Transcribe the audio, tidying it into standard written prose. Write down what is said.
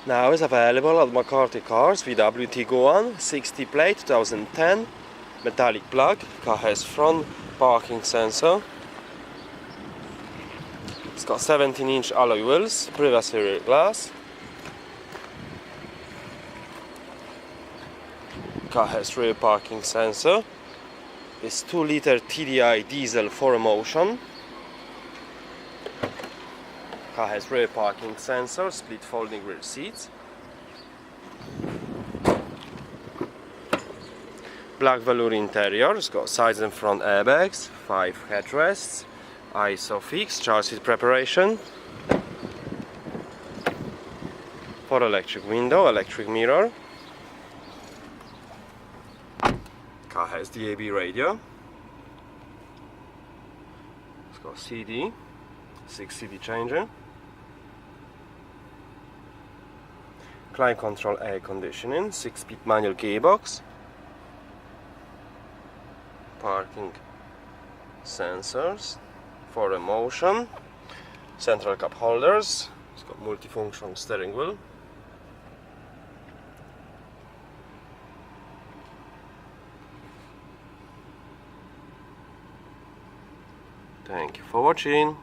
Now is available at McCarthy Cars. VW Tiguan 60 plate 2010, metallic plug. Car has front parking sensor. It's got 17-inch alloy wheels, privacy rear glass. Car has rear parking sensor. It's 2-liter TDI diesel 4Motion. Car has rear parking sensor, split folding rear seats. Black velour interior. It's got sides and front airbags, 5 headrests, ISOFIX, child seat preparation. 4 electric window, electric mirror. Car has DAB radio. It's got CD, 6 CD changer. Climate control air conditioning, 6-speed manual gearbox. Parking sensors, 4Motion, central cup holders. It's got multifunction steering wheel. Thank you for watching.